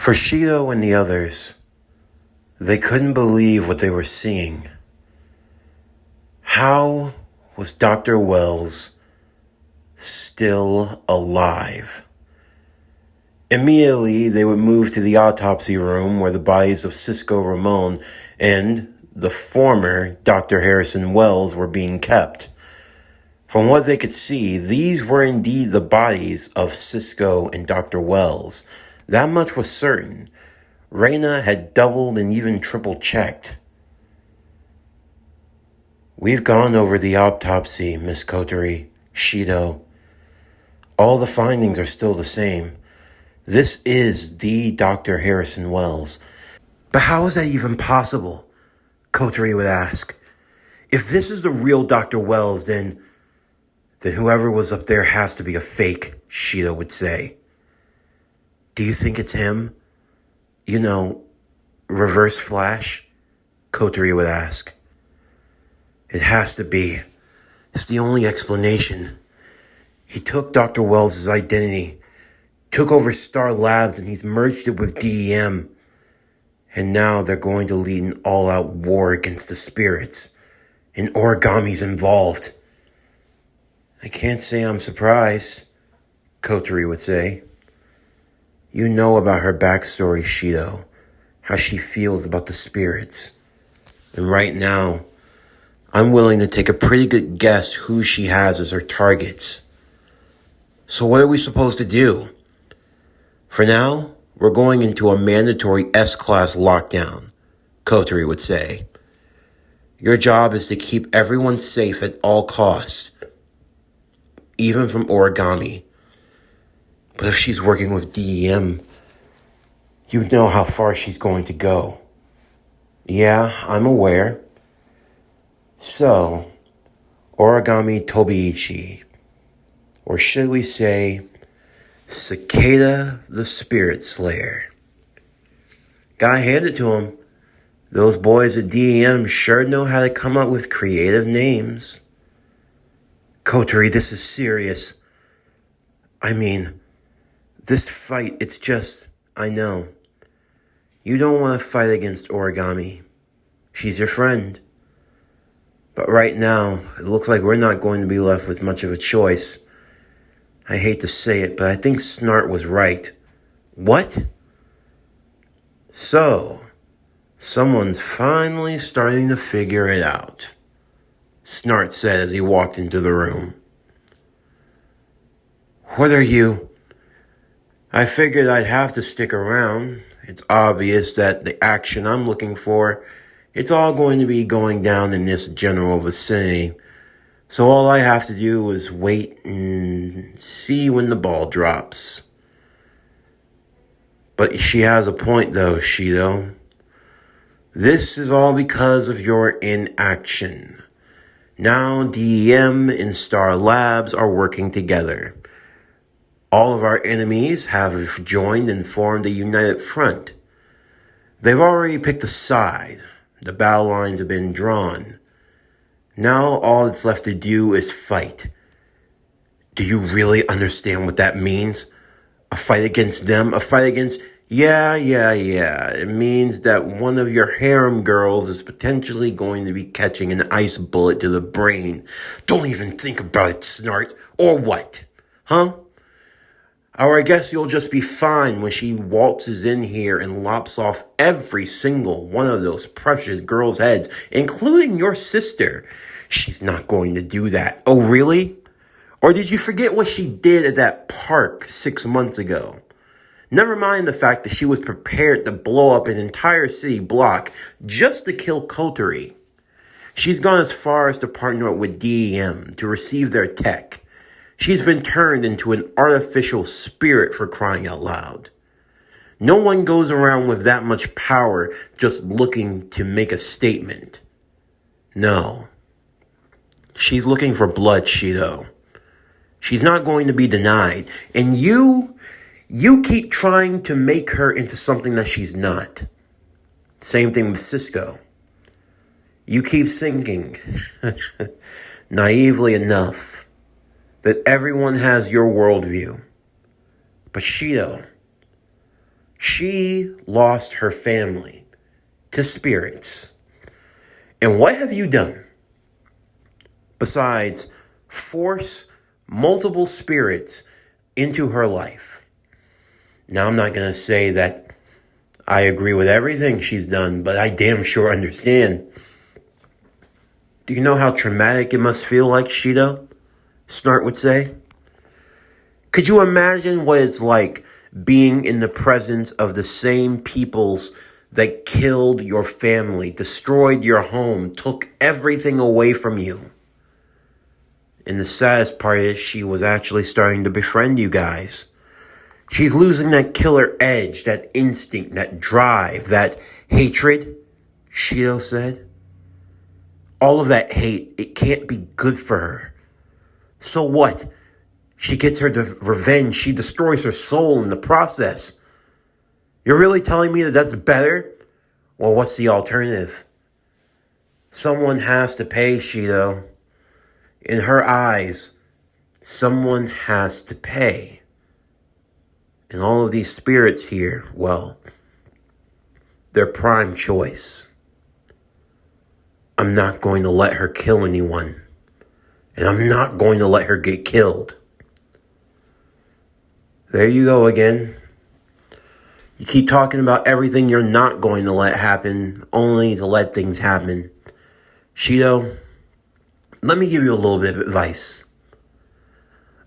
For Shido and the others, they couldn't believe what they were seeing. How was Dr. Wells still alive? Immediately, they would move to the autopsy room where the bodies of Cisco Ramon and the former Dr. Harrison Wells were being kept. From what they could see, these were indeed the bodies of Cisco and Dr. Wells. That much was certain. Raina had doubled and even triple checked. We've gone over the autopsy, Miss Coterie, Shido. All the findings are still the same. This is the Dr. Harrison Wells. But how is that even possible? Coterie would ask. If this is the real Dr. Wells, then whoever was up there has to be a fake, Shido would say. Do you think it's him? You know, Reverse Flash? Coterie would ask. It has to be. It's the only explanation. He took Dr. Wells' identity, took over Star Labs, and he's merged it with DEM. And now they're going to lead an all-out war against the spirits. And Origami's involved. I can't say I'm surprised, Coterie would say. You know about her backstory, Shido. How she feels about the spirits. And right now, I'm willing to take a pretty good guess who she has as her targets. So what are we supposed to do? For now, we're going into a mandatory S-class lockdown, Coterie would say. Your job is to keep everyone safe at all costs, even from Origami. But if she's working with DEM, you know how far she's going to go. Yeah, I'm aware. So, Origami Tobiichi, or should we say, Cicada the Spirit Slayer. Gotta hand it to him. Those boys at DEM sure know how to come up with creative names. Coterie, this is serious. I mean, this fight, it's just, I know. You don't want to fight against Origami. She's your friend. But right now, it looks like we're not going to be left with much of a choice. I hate to say it, but I think Snart was right. What? So, someone's finally starting to figure it out, Snart said as he walked into the room. What are you? I figured I'd have to stick around. It's obvious that the action I'm looking for, it's all going to be going down in this general vicinity. So all I have to do is wait and see when the ball drops. But she has a point though, Shido. This is all because of your inaction. Now DEM and Star Labs are working together. All of our enemies have joined and formed a united front. They've already picked a side. The battle lines have been drawn. Now all that's left to do is fight. Do you really understand what that means? A fight against them? A fight against... Yeah. It means that one of your harem girls is potentially going to be catching an ice bullet to the brain. Don't even think about it, Snart. Or what? Huh? Or I guess you'll just be fine when she waltzes in here and lops off every single one of those precious girls' heads, including your sister. She's not going to do that. Oh, really? Or did you forget what she did at that park 6 months ago? Never mind the fact that she was prepared to blow up an entire city block just to kill Coterie. She's gone as far as to partner up with DEM to receive their tech. She's been turned into an artificial spirit, for crying out loud. No one goes around with that much power just looking to make a statement. No. She's looking for blood, Shido. She's not going to be denied. And you keep trying to make her into something that she's not. Same thing with Cisco. You keep thinking, naively enough, that everyone has your worldview. But Shido, She lost her family to spirits. And what have you done besides force multiple spirits into her life? Now, I'm not going to say that I agree with everything she's done, but I damn sure understand. Do you know how traumatic it must feel like, Shido? Snart would say. Could you imagine what it's like being in the presence of the same peoples that killed your family, destroyed your home, took everything away from you? And the saddest part is she was actually starting to befriend you guys. She's losing that killer edge, that instinct, that drive, that hatred, Shido said. All of that hate, it can't be good for her. So what? She gets her revenge. She destroys her soul in the process. You're really telling me that that's better? Well, what's the alternative? Someone has to pay, Shido. In her eyes, someone has to pay. And all of these spirits here, well, they're prime choice. I'm not going to let her kill anyone. And I'm not going to let her get killed. There you go again. You keep talking about everything you're not going to let happen, only to let things happen. Shido, let me give you a little bit of advice.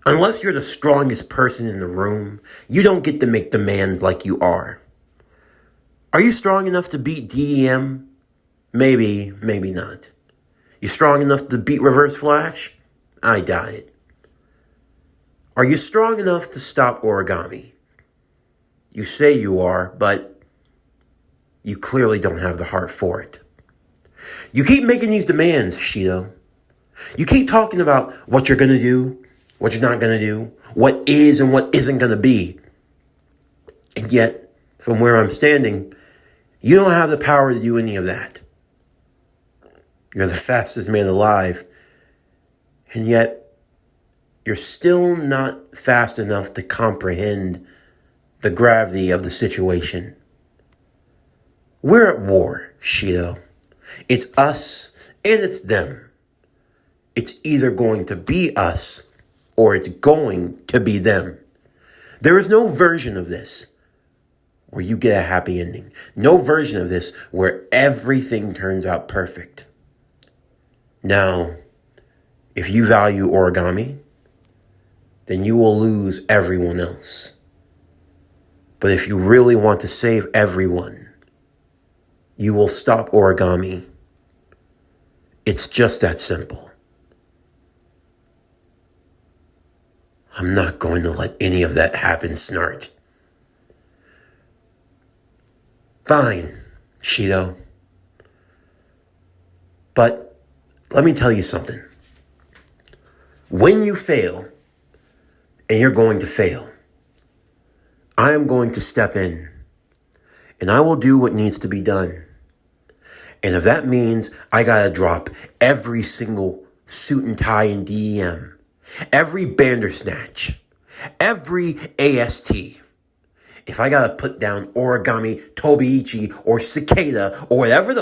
Unless you're the strongest person in the room, you don't get to make demands like you are. Are you strong enough to beat DEM? Maybe, maybe not. You strong enough to beat Reverse Flash? I doubt it. Are you strong enough to stop Origami? You say you are, but you clearly don't have the heart for it. You keep making these demands, Shido. You keep talking about what you're going to do, what you're not going to do, what is and what isn't going to be. And yet, from where I'm standing, you don't have the power to do any of that. You're the fastest man alive. And yet, you're still not fast enough to comprehend the gravity of the situation. We're at war, Shido. It's us and it's them. It's either going to be us or it's going to be them. There is no version of this where you get a happy ending. No version of this where everything turns out perfect. Now, if you value Origami, then you will lose everyone else. But if you really want to save everyone, you will stop Origami. It's just that simple. I'm not going to let any of that happen, Snart. Fine, Shido. But let me tell you something. When you fail, and you're going to fail, I am going to step in, and I will do what needs to be done. And if that means I gotta drop every single suit and tie in DEM, every Bandersnatch, every AST, if I gotta put down Origami, Tobiichi, or Cicada, or whatever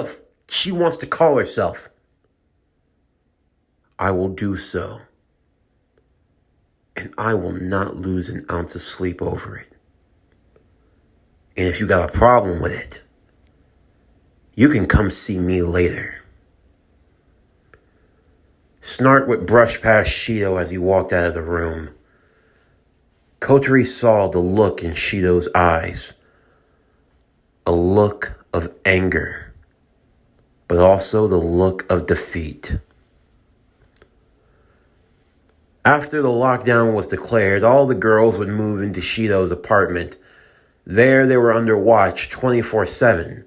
she wants to call herself, I will do so. And I will not lose an ounce of sleep over it. And if you got a problem with it, you can come see me later. Snart would brush past Shido as he walked out of the room. Kotori saw the look in Shido's eyes. A look of anger, but also the look of defeat. After the lockdown was declared, all the girls would move into Shido's apartment. There they were under watch 24/7,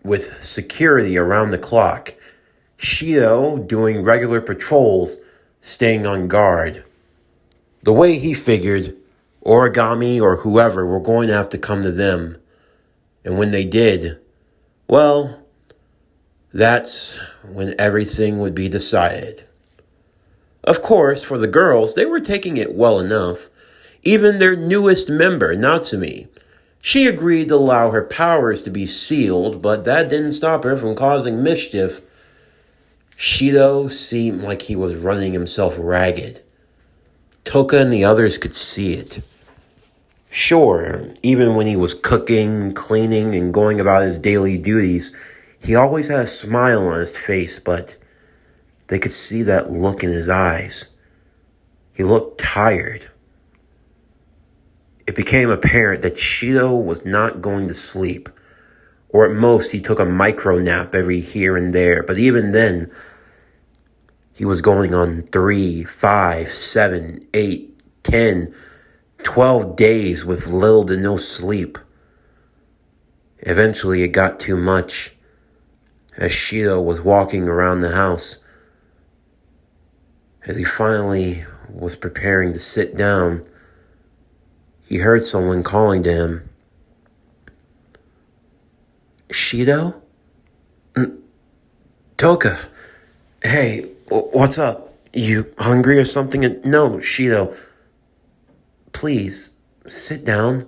with security around the clock. Shido doing regular patrols, staying on guard. The way he figured, Origami or whoever were going to have to come to them. And when they did, well, that's when everything would be decided. Of course, for the girls, they were taking it well enough. Even their newest member, Natsumi, She agreed to allow her powers to be sealed, but that didn't stop her from causing mischief. Shido seemed like he was running himself ragged. Toka and the others could see it. Sure, even when he was cooking, cleaning, and going about his daily duties, he always had a smile on his face, but they could see that look in his eyes. He looked tired. It became apparent that Shido was not going to sleep, or at most he took a micro nap every here and there, but even then, he was going on 3, 5, 7, 8, 10, 12 days with little to no sleep. Eventually it got too much. As Shido was walking around the house, as he finally was preparing to sit down, he heard someone calling to him. Shido? Toka. Hey, what's up? You hungry or something? No, Shido. Please, sit down.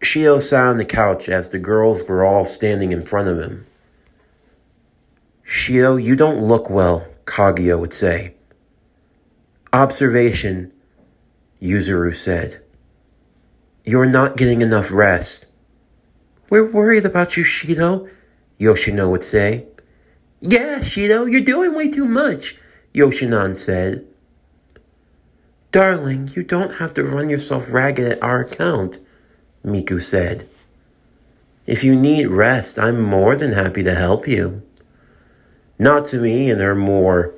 Shido sat on the couch as the girls were all standing in front of him. Shido, you don't look well, Kaguya would say. Observation, Yuzuru said. You're not getting enough rest. We're worried about you, Shido, Yoshino would say. Yeah, Shido, you're doing way too much, Yoshinan said. Darling, you don't have to run yourself ragged at our account, Miku said. If you need rest, I'm more than happy to help you. Natsumi, in her more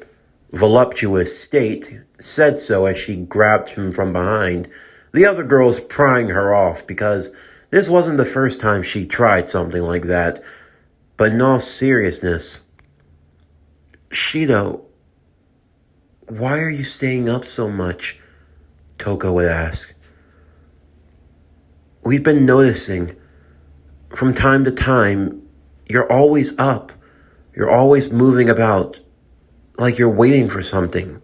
voluptuous state, said so as she grabbed him from behind, the other girls prying her off because this wasn't the first time she tried something like that. But in all seriousness, Shido, why are you staying up so much? Toka would ask. We've been noticing, from time to time, you're always up. You're always moving about, like you're waiting for something.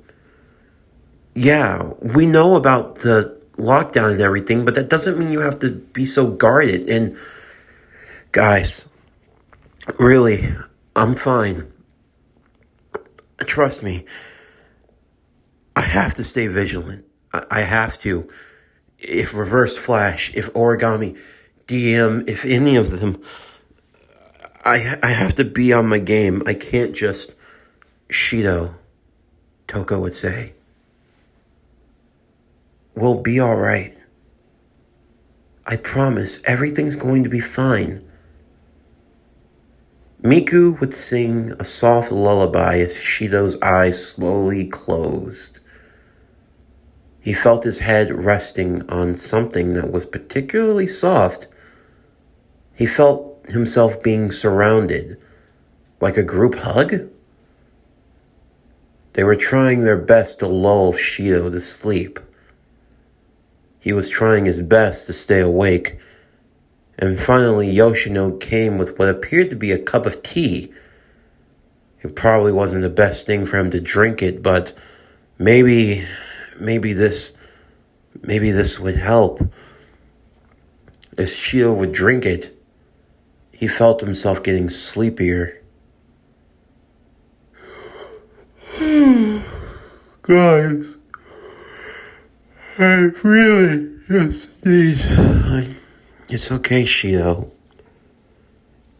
Yeah, we know about the lockdown and everything, but that doesn't mean you have to be so guarded. And guys, really, I'm fine. Trust me. I have to stay vigilant. I have to. If Reverse Flash, if Origami, DM, if any of them, I have to be on my game. I can't just... Shido, Toka would say. We'll be alright. I promise, everything's going to be fine. Miku would sing a soft lullaby as Shido's eyes slowly closed. He felt his head resting on something that was particularly soft. He felt himself being surrounded, like a group hug. They were trying their best to lull Shido to sleep. He was trying his best to stay awake. And finally, Yoshino came with what appeared to be a cup of tea. It probably wasn't the best thing for him to drink it, but maybe this would help. As Shido would drink it, he felt himself getting sleepier. Guys, I really just need... It's okay, Shido.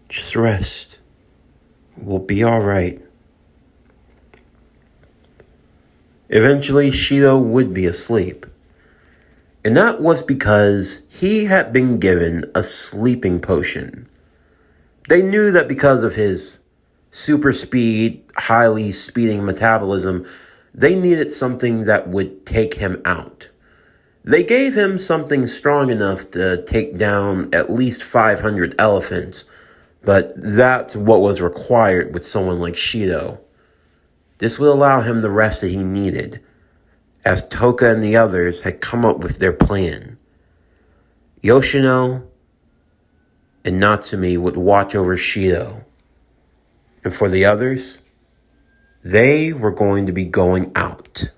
Just rest. We'll be alright. Eventually, Shido would be asleep. And that was because he had been given a sleeping potion. They knew that because of his super speed, highly speeding metabolism, they needed something that would take him out. They gave him something strong enough to take down at least 500 elephants, but that's what was required with someone like Shido. This would allow him the rest that he needed, as Toka and the others had come up with their plan. Yoshino and Natsumi would watch over Shido. And for the others, they were going to be going out.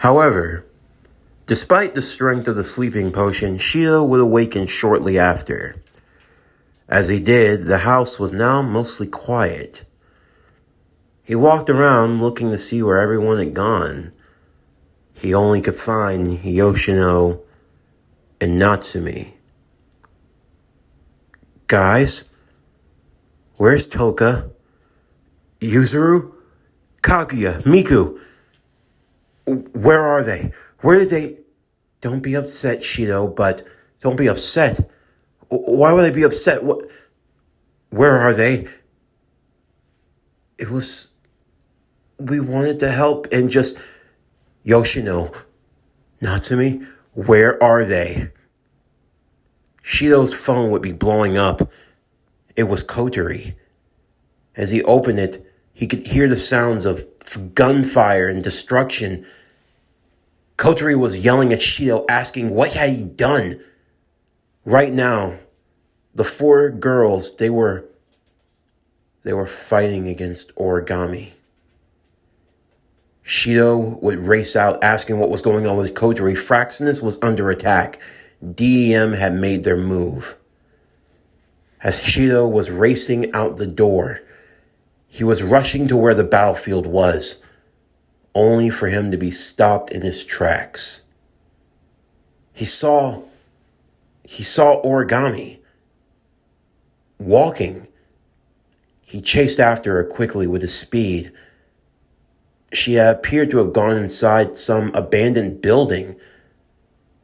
However, Despite the strength of the sleeping potion, Shido would awaken shortly after. As he did, the house was now mostly quiet. He walked around looking to see where everyone had gone. He only could find Yoshino and Natsumi. Guys, where's Toka? Yuzuru? Kaguya? Miku? Where are they? Where did they... Don't be upset, Shido, but don't be upset. Why would I be upset? Where are they? It was... We wanted to help and just... Yoshino, Natsumi, where are they? Shido's phone would be blowing up. It was Kotori. As he opened it, he could hear the sounds of gunfire and destruction. Kotori was yelling at Shido, asking what had he done. Right now, the four girls, they were fighting against Origami. Shido would race out asking what was going on with Kotori. Fraxinus was under attack. DEM had made their move. As Shido was racing out the door, he was rushing to where the battlefield was, only for him to be stopped in his tracks. He saw Origami walking. He chased after her quickly with his speed. She had appeared to have gone inside some abandoned building.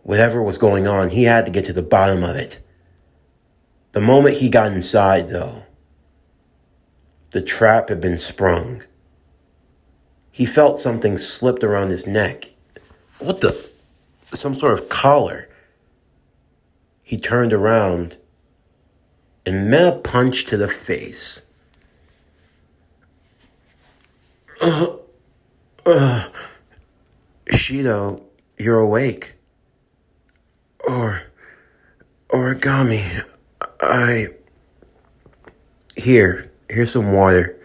Whatever was going on, he had to get to the bottom of it. The moment he got inside, though, the trap had been sprung. He felt something slipped around his neck. What the? Some sort of collar. He turned around and met a punch to the face. Shido, you're awake. Origami, here's some water.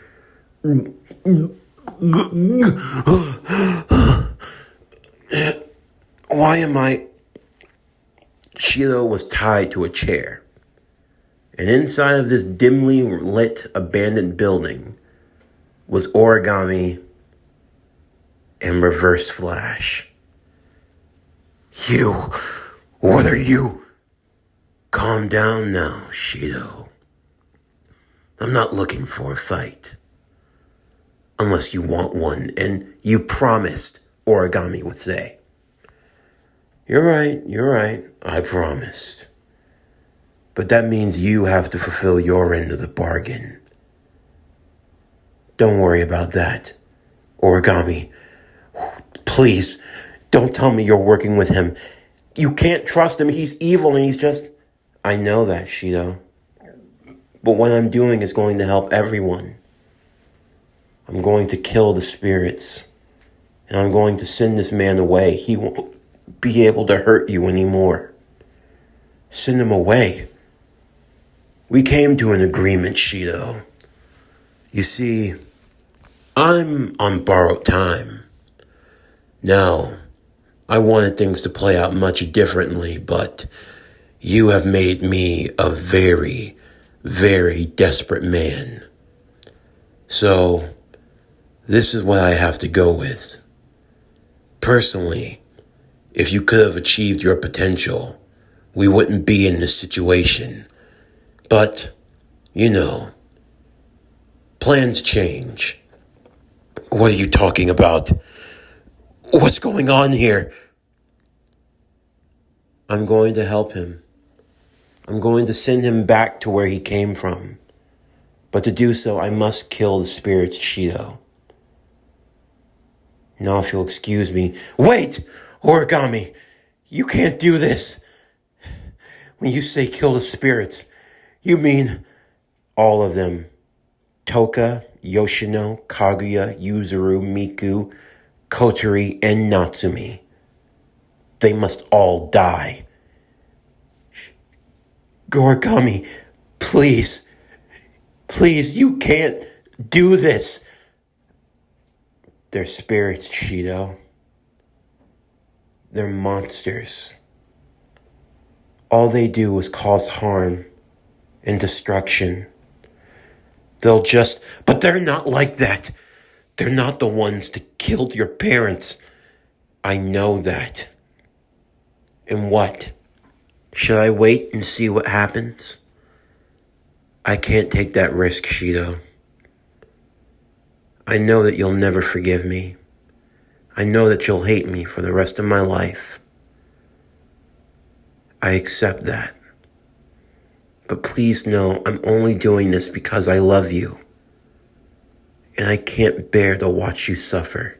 Why am I... Shido was tied to a chair. And inside of this dimly lit abandoned building was Origami and Reverse Flash. You, what are you? Calm down now, Shido. I'm not looking for a fight. Unless you want one, and you promised, Origami would say. You're right, I promised. But that means you have to fulfill your end of the bargain. Don't worry about that. Origami, please, don't tell me you're working with him. You can't trust him, he's evil and he's just... I know that, Shido. But what I'm doing is going to help everyone. I'm going to kill the spirits. And I'm going to send this man away. He won't be able to hurt you anymore. Send him away. We came to an agreement, Shido. You see, I'm on borrowed time. Now, I wanted things to play out much differently, but you have made me a very, very desperate man. So, this is what I have to go with. Personally, if you could have achieved your potential, we wouldn't be in this situation. But, you know, plans change. What are you talking about? What's going on here? I'm going to help him. I'm going to send him back to where he came from. But to do so, I must kill the spirits, Shido. Now if you'll excuse me... Wait! Origami! You can't do this! When you say kill the spirits, you mean all of them. Toka, Yoshino, Kaguya, Yuzuru, Miku, Kotori, and Natsumi. They must all die. Origami, please, you can't do this. They're spirits, Shido. They're monsters. All they do is cause harm and destruction. But they're not like that. They're not the ones that killed your parents. I know that. And what? Should I wait and see what happens? I can't take that risk, Shido. I know that you'll never forgive me. I know that you'll hate me for the rest of my life. I accept that. But please know I'm only doing this because I love you. And I can't bear to watch you suffer.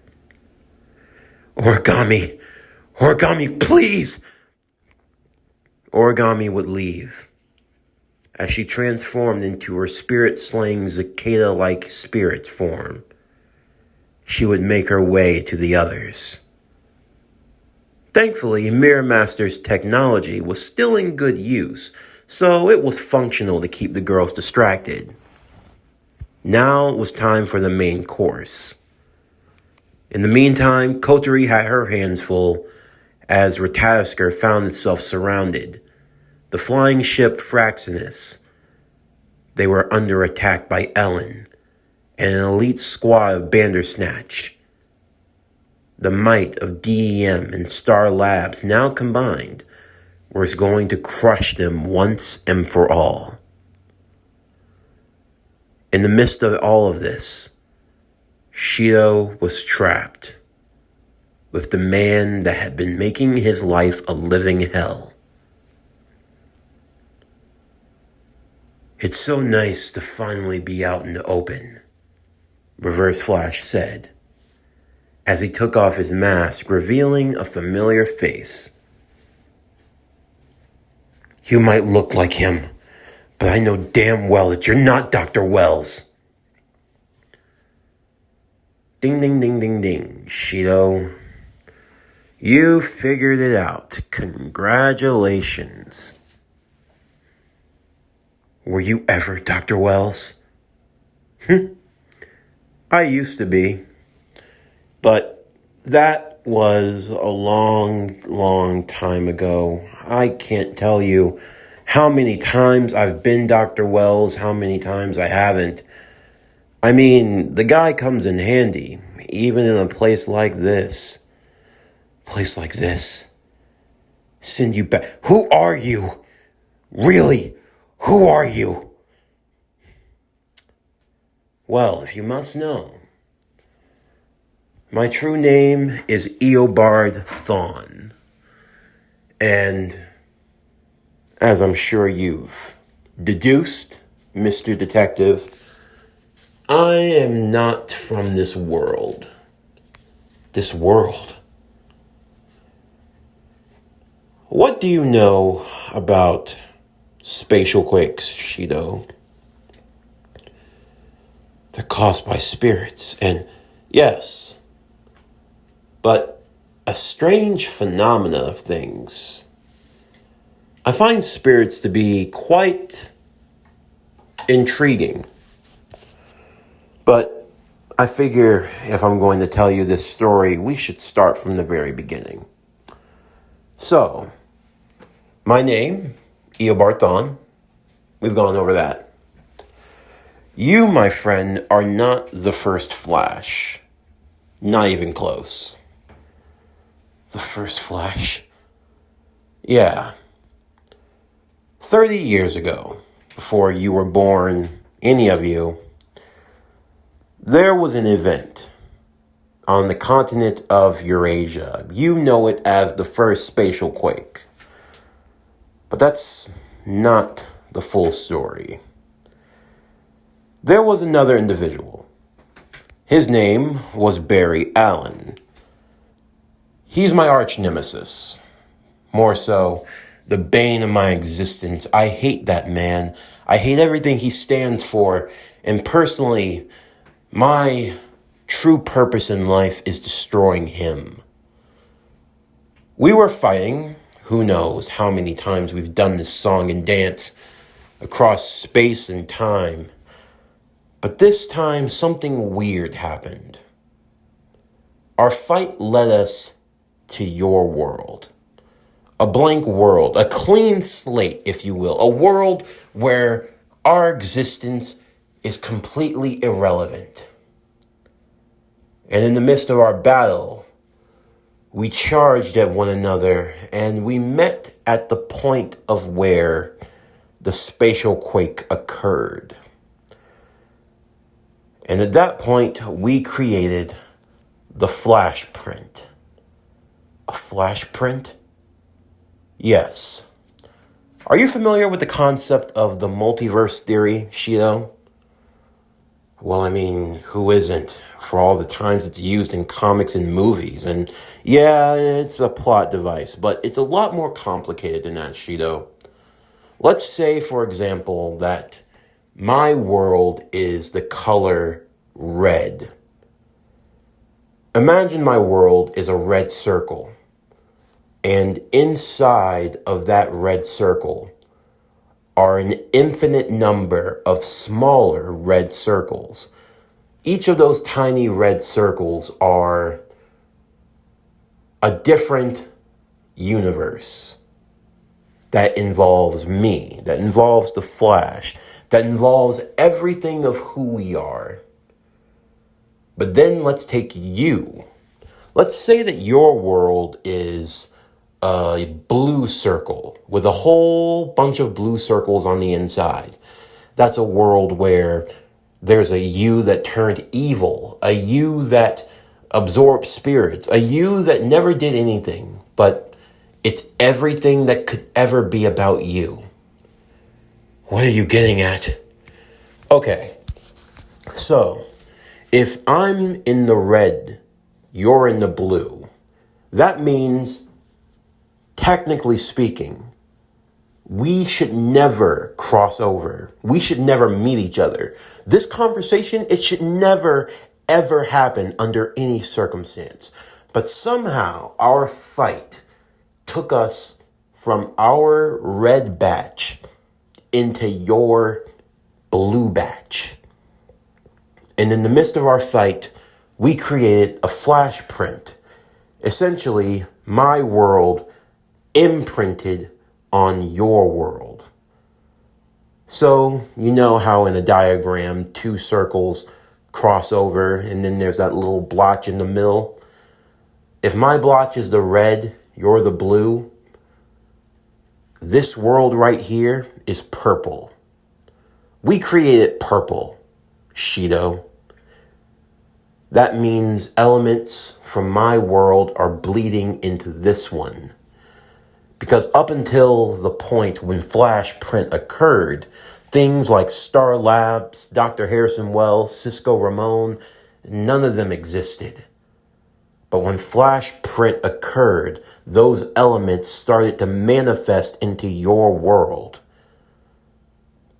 Origami! Origami, please! Origami would leave. As she transformed into her spirit-slaying cicada-like spirit form, she would make her way to the others. Thankfully, Mirror Master's technology was still in good use, so it was functional to keep the girls distracted. Now it was time for the main course. In the meantime, Kotori had her hands full as Ratasker found itself surrounded. The flying ship Fraxinus. They were under attack by Ellen and an elite squad of Bandersnatch. The might of DEM and Star Labs now combined was going to crush them once and for all. In the midst of all of this, Shido was trapped with the man that had been making his life a living hell. It's so nice to finally be out in the open, Reverse Flash said, as he took off his mask, revealing a familiar face. You might look like him, but I know damn well that you're not Dr. Wells. Ding, ding, ding, ding, ding, Shido. You figured it out. Congratulations. Were you ever Dr. Wells? I used to be. But that was a long, long time ago. I can't tell you how many times I've been Dr. Wells, how many times I haven't. I mean, the guy comes in handy, even in a place like this. Send you back. Who are you? Really? Who are you? Well, if you must know, my true name is Eobard Thawne. And as I'm sure you've deduced, Mr. Detective, I am not from this world. This world. What do you know about spatial quakes, Shido? They're caused by spirits, and yes, but a strange phenomena of things. I find spirits to be quite intriguing. But I figure if I'm going to tell you this story, we should start from the very beginning. So, my name, Eobard Thawne. We've gone over that. You, my friend, are not the first Flash. Not even close. The first Flash? Yeah. 30 years ago, before you were born, any of you, there was an event on the continent of Eurasia. You know it as the first spatial quake. But that's not the full story. There was another individual. His name was Barry Allen. He's my arch nemesis. More so, the bane of my existence. I hate that man. I hate everything he stands for. And personally, my true purpose in life is destroying him. We were fighting. Who knows how many times we've done this song and dance across space and time. But this time, something weird happened. Our fight led us to your world. A blank world, a clean slate, if you will. A world where our existence is completely irrelevant. And in the midst of our battle, we charged at one another and we met at the point of where the spatial quake occurred. And at that point, we created the flash print. A flash print? Yes. Are you familiar with the concept of the multiverse theory, Shido? Well, I mean, who isn't? For all the times it's used in comics and movies. And yeah, it's a plot device, but it's a lot more complicated than that, Shido. Let's say, for example, that my world is the color red. Imagine my world is a red circle. And inside of that red circle are an infinite number of smaller red circles. Each of those tiny red circles are a different universe that involves me, that involves the Flash, that involves everything of who we are. But then let's take you. Let's say that your world is a blue circle with a whole bunch of blue circles on the inside. That's a world where there's a you that turned evil, a you that absorbed spirits, a you that never did anything, but it's everything that could ever be about you. What are you getting at? Okay, so if I'm in the red, you're in the blue, that means, technically speaking, we should never cross over. We should never meet each other. This conversation, it should never, ever happen under any circumstance. But somehow our fight took us from our red batch into your blue batch. And in the midst of our fight, we created a flash print. Essentially, my world imprinted on your world. So, you know how in a diagram, two circles cross over and then there's that little blotch in the middle? If my blotch is the red, you're the blue, this world right here is purple. We created purple, Shido. That means elements from my world are bleeding into this one. Because up until the point when Flash Print occurred, things like Star Labs, Dr. Harrison Wells, Cisco Ramon, none of them existed. But when Flash Print occurred, those elements started to manifest into your world.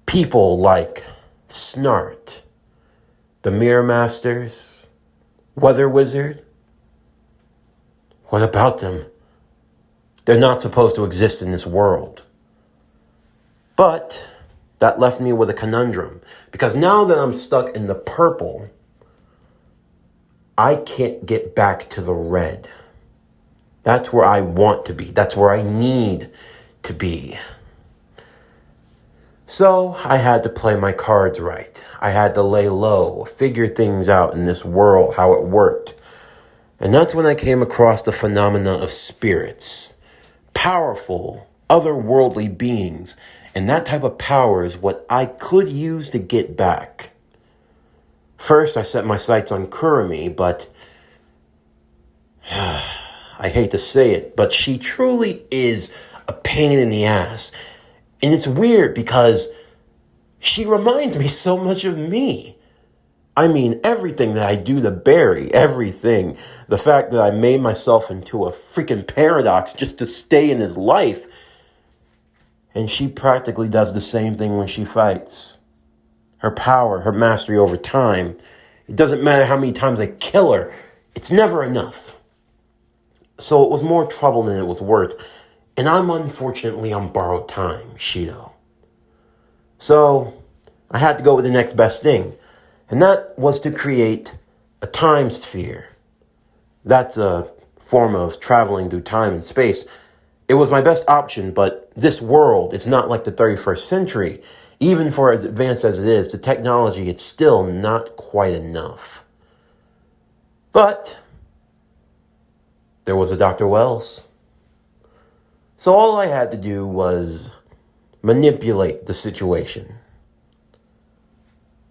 People like Snart, the Mirror Masters, Weather Wizard. What about them? They're not supposed to exist in this world. But that left me with a conundrum. Because now that I'm stuck in the purple, I can't get back to the red. That's where I want to be. That's where I need to be. So I had to play my cards right. I had to lay low, figure things out in this world, how it worked. And that's when I came across the phenomena of spirits. Powerful, otherworldly beings. And that type of power is what I could use to get back. First, I set my sights on Kurumi, but I hate to say it, but she truly is a pain in the ass. And it's weird because she reminds me so much of me. I mean, everything that I do to Barry, everything. The fact that I made myself into a freaking paradox just to stay in his life. And she practically does the same thing when she fights. Her power, her mastery over time. It doesn't matter how many times I kill her. It's never enough. So it was more trouble than it was worth. And I'm unfortunately on borrowed time, Shido. So I had to go with the next best thing. And that was to create a time sphere. That's a form of traveling through time and space, it was my best option, but this world is not like the 31st century. Even for as advanced as it is, the technology, it's still not quite enough. But there was a Dr. Wells. So all I had to do was manipulate the situation.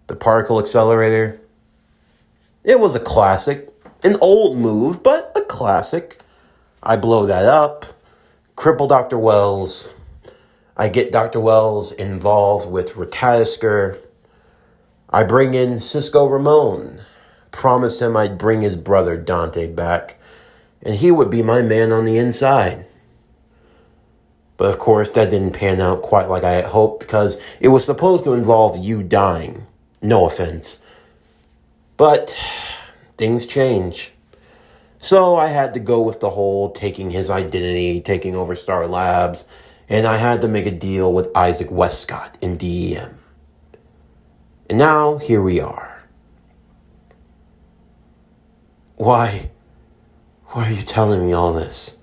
The particle accelerator, it was a classic. An old move, but a classic. I blow that up, cripple Dr. Wells. I get Dr. Wells involved with Ratasker. I bring in Cisco Ramon. Promise him I'd bring his brother Dante back, and he would be my man on the inside. But of course, that didn't pan out quite like I had hoped, because it was supposed to involve you dying. No offense. But things change. So I had to go with the whole taking his identity, taking over Star Labs, and I had to make a deal with Isaac Westcott in DEM. And now, here we are. Why are you telling me all this?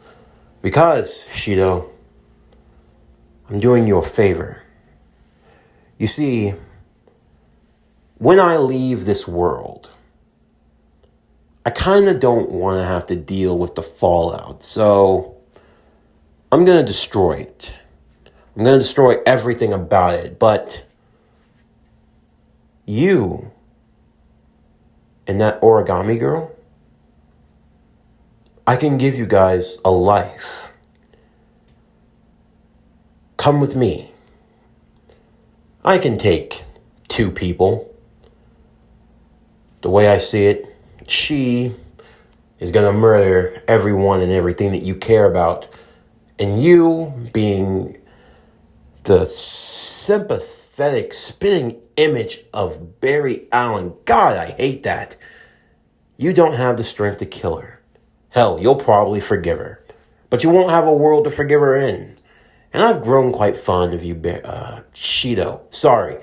Because, Shido, I'm doing you a favor. You see, when I leave this world, I kind of don't want to have to deal with the fallout, so I'm going to destroy it. I'm going to destroy everything about it, but you and that origami girl, I can give you guys a life. Come with me. I can take 2 people. The way I see it, she is going to murder everyone and everything that you care about. And you, being the sympathetic, spitting image of Barry Allen, God, I hate that. You don't have the strength to kill her. Hell, you'll probably forgive her. But you won't have a world to forgive her in. And I've grown quite fond of you, Shido. Sorry.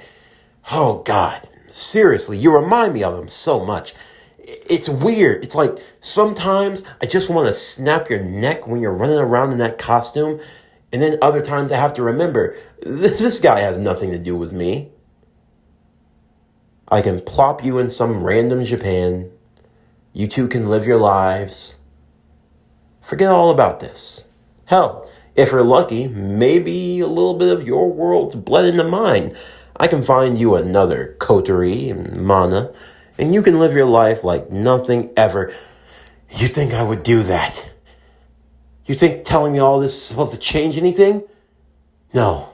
Oh, God. Seriously, you remind me of him so much. It's weird. It's like sometimes I just want to snap your neck when you're running around in that costume. And then other times I have to remember, this guy has nothing to do with me. I can plop you in some random Japan. You two can live your lives. Forget all about this. Hell, if we're lucky, maybe a little bit of your world's bled into mine. I can find you another coterie and mana, and you can live your life like nothing ever. You think I would do that? You think telling me all this is supposed to change anything? No,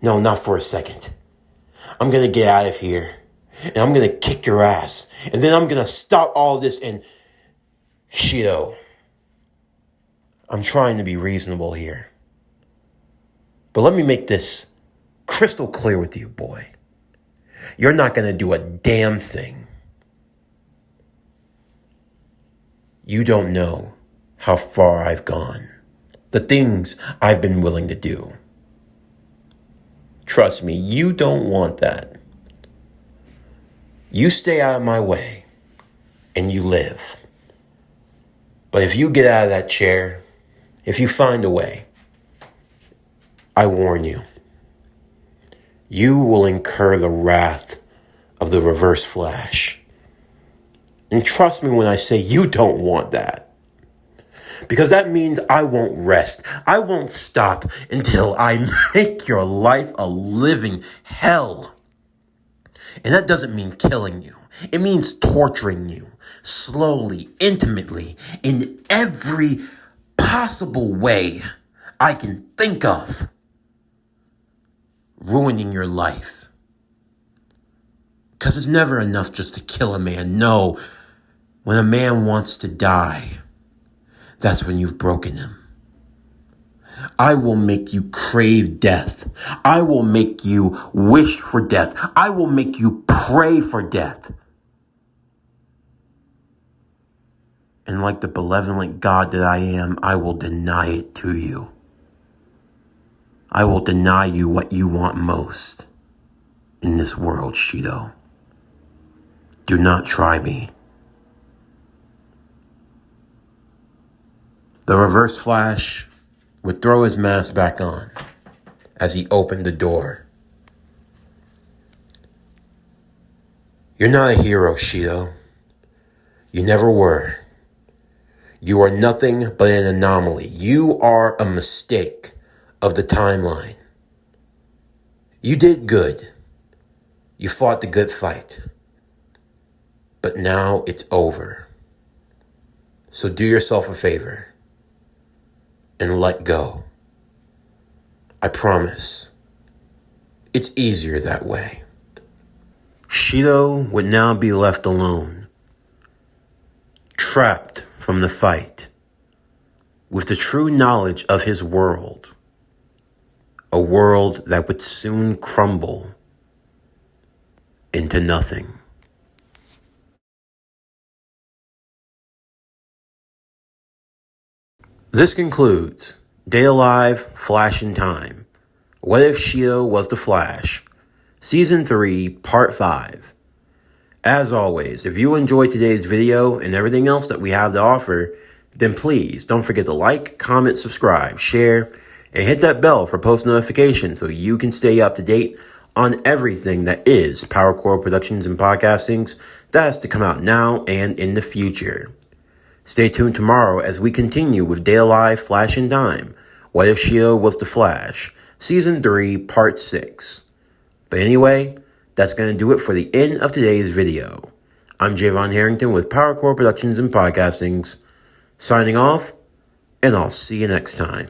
not for a second. I'm gonna get out of here, and I'm gonna kick your ass, and then I'm gonna stop all this. And Shido, I'm trying to be reasonable here, but let me make this crystal clear with you, boy. You're not gonna do a damn thing. You don't know how far I've gone, the things I've been willing to do. Trust me, you don't want that. You stay out of my way, and you live. But if you get out of that chair, if you find a way, I warn you, you will incur the wrath of the Reverse Flash. And trust me when I say you don't want that. Because that means I won't rest. I won't stop until I make your life a living hell. And that doesn't mean killing you. It means torturing you slowly, intimately, in every possible way I can think of. Ruining your life. Because it's never enough just to kill a man. No, when a man wants to die, that's when you've broken him. I will make you crave death. I will make you wish for death. I will make you pray for death. And like the benevolent God that I am, I will deny it to you. I will deny you what you want most in this world, Shido. Do not try me. The Reverse Flash would throw his mask back on as he opened the door. You're not a hero, Shido. You never were. You are nothing but an anomaly. You are a mistake of the timeline. You did good. You fought the good fight. But now it's over. So do yourself a favor and let go. I promise. It's easier that way. Shido would now be left alone, trapped from the fight, with the true knowledge of his world, a world that would soon crumble into nothing. This concludes Day Alive, Flash in Time. What If Shido Was the Flash? Season 3, Part 5. As always, if you enjoyed today's video and everything else that we have to offer, then please don't forget to like, comment, subscribe, share, and hit that bell for post notifications so you can stay up to date on everything that is PowerCore Productions and Podcastings that has to come out now and in the future. Stay tuned tomorrow as we continue with Day Alive, Flash in Time. What If Shido Was the Flash? Season 3, Part 6. But anyway, that's going to do it for the end of today's video. I'm Javon Harrington with PowerCore Productions and Podcastings, signing off, and I'll see you next time.